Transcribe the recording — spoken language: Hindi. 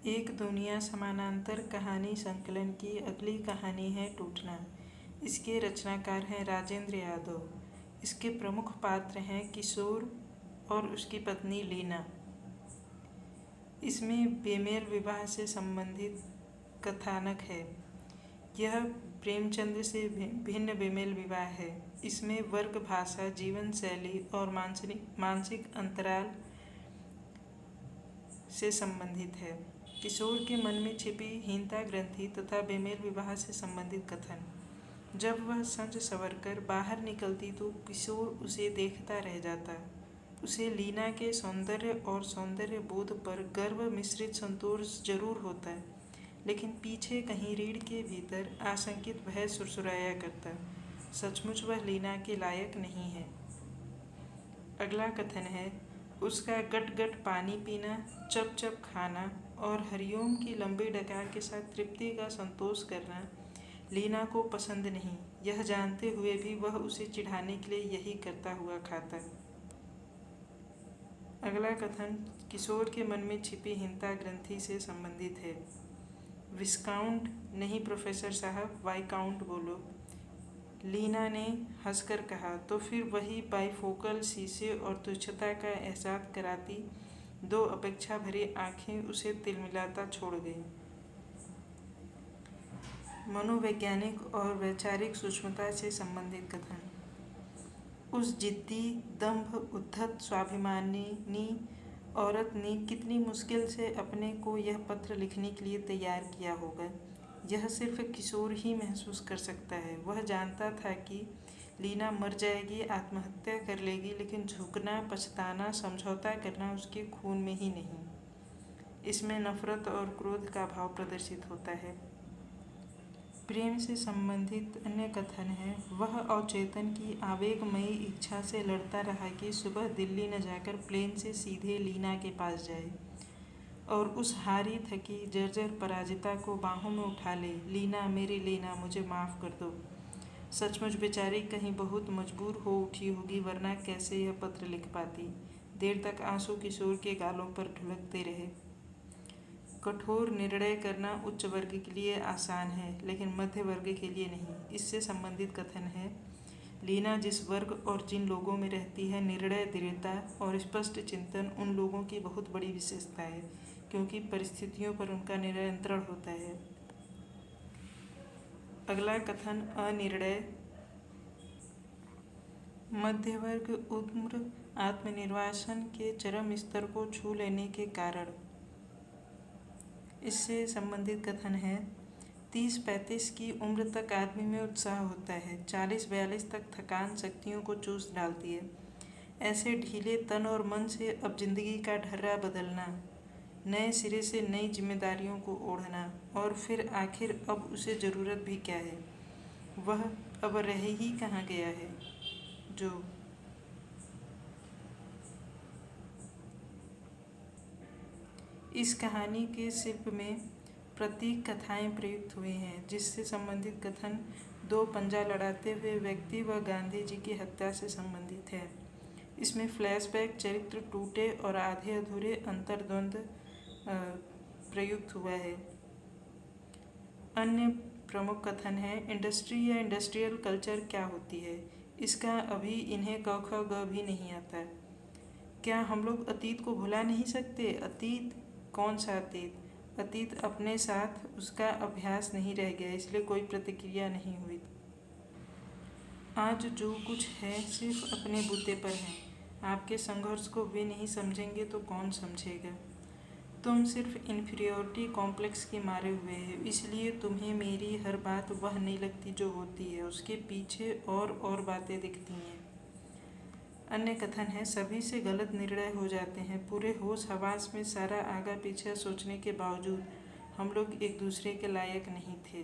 एक दुनिया समानांतर कहानी संकलन की अगली कहानी है टूटना। इसके रचनाकार हैं राजेंद्र यादव। इसके प्रमुख पात्र हैं किशोर और उसकी पत्नी लीना। इसमें बेमेल विवाह से संबंधित कथानक है। यह प्रेमचंद्र से भिन्न बेमेल विवाह है। इसमें वर्ग, भाषा, जीवन शैली और मानसिक अंतराल से संबंधित है। किशोर के मन में छिपी हीनता ग्रंथि तथा बेमेल विवाह से संबंधित कथन। जब वह संज संवरकर बाहर निकलती तो किशोर उसे देखता रह जाता। उसे लीना के सौंदर्य और सौंदर्य बोध पर गर्व मिश्रित संतोष जरूर होता, लेकिन पीछे कहीं रीढ़ के भीतर आशंकित भय सुरसुराया करता। सचमुच वह लीना के लायक नहीं है। अगला कथन है, उसका गट गट पानी पीना, चप चप खाना और हरिओम की लंबी डकार के साथ तृप्ति का संतोष करना लीना को पसंद नहीं। यह जानते हुए भी वह उसे चिढ़ाने के लिए यही करता हुआ खाता। अगला कथन किशोर के मन में छिपी हीनता ग्रंथि से संबंधित है। विस्काउंट नहीं प्रोफेसर साहब, वाइकाउंट बोलो। लीना ने हंसकर कहा। तो फिर वही बाइफोकल शीशे और तुच्छता का एहसास कराती दो अपेक्षा भरी आंखें उसे तिलमिलाता छोड़ गईं। मनोवैज्ञानिक और वैचारिक सूक्ष्मता से संबंधित कथन। उस जिद्दी, दंभ, उद्धत, स्वाभिमानी औरत ने कितनी मुश्किल से अपने को यह पत्र लिखने के लिए तैयार किया होगा, यह सिर्फ किशोर ही महसूस कर सकता है। वह जानता था कि लीना मर जाएगी, आत्महत्या कर लेगी, लेकिन झुकना, पछताना, समझौता करना उसके खून में ही नहीं। इसमें नफरत और क्रोध का भाव प्रदर्शित होता है। प्रेम से संबंधित अन्य कथन है, वह अवचेतन की आवेगमयी इच्छा से लड़ता रहा कि सुबह दिल्ली न जाकर प्लेन से सीधे लीना के पास जाए और उस हारी थकी जर्जर पराजिता को बाहों में उठा ले। लीना, मेरी लीना, मुझे माफ़ कर दो। सचमुच बेचारी कहीं बहुत मजबूर हो उठी होगी, वरना कैसे यह पत्र लिख पाती। देर तक आंसू किशोर के गालों पर ढुलकते रहे। कठोर निर्णय करना उच्च वर्ग के लिए आसान है, लेकिन मध्य वर्ग के लिए नहीं। इससे संबंधित कथन है, लीना जिस वर्ग और जिन लोगों में रहती है, निर्णय, दृढ़ता और स्पष्ट चिंतन उन लोगों की बहुत बड़ी विशेषता है, क्योंकि परिस्थितियों पर उनका नियंत्रण होता है। अगला कथन अनिर्णय। मध्यवर्ग उम्र आत्मनिर्वासन के चरम स्तर को छू लेने के कारण। इससे संबंधित कथन है, 30-35 की उम्र तक आदमी में उत्साह होता है, 40-42 तक थकान शक्तियों को चूस डालती है। ऐसे ढीले तन और मन से अब जिंदगी का ढर्रा बदलना, नए सिरे से नई जिम्मेदारियों को ओढ़ना, और फिर आखिर अब उसे ज़रूरत भी क्या है, वह अब रह ही कहाँ गया है। जो इस कहानी के शिल्प में प्रतीक कथाएं प्रयुक्त हुई हैं, जिससे संबंधित कथन दो पंजा लड़ाते हुए व्यक्ति व गांधी जी की हत्या से संबंधित है। इसमें फ्लैशबैक, चरित्र टूटे और आधे अधूरे अंतर्द्वंद प्रयुक्त हुआ है। अन्य प्रमुख कथन है, इंडस्ट्री या इंडस्ट्रियल कल्चर क्या होती है, इसका अभी इन्हें क ख ग भी नहीं आता। क्या हम लोग अतीत को भुला नहीं सकते? अतीत? कौन सा अतीत? अतीत अपने साथ उसका अभ्यास नहीं रह गया, इसलिए कोई प्रतिक्रिया नहीं हुई। आज जो कुछ है सिर्फ अपने बूते पर है। आपके संघर्ष को वे नहीं समझेंगे तो कौन समझेगा? तुम सिर्फ इन्फीरियोरिटी कॉम्प्लेक्स के मारे हुए हो, इसलिए तुम्हें मेरी हर बात वह नहीं लगती जो होती है, उसके पीछे और बातें दिखती हैं। अन्य कथन है, सभी से गलत निर्णय हो जाते हैं। पूरे होश हवास में सारा आगा पीछा सोचने के बावजूद हम लोग एक दूसरे के लायक नहीं थे।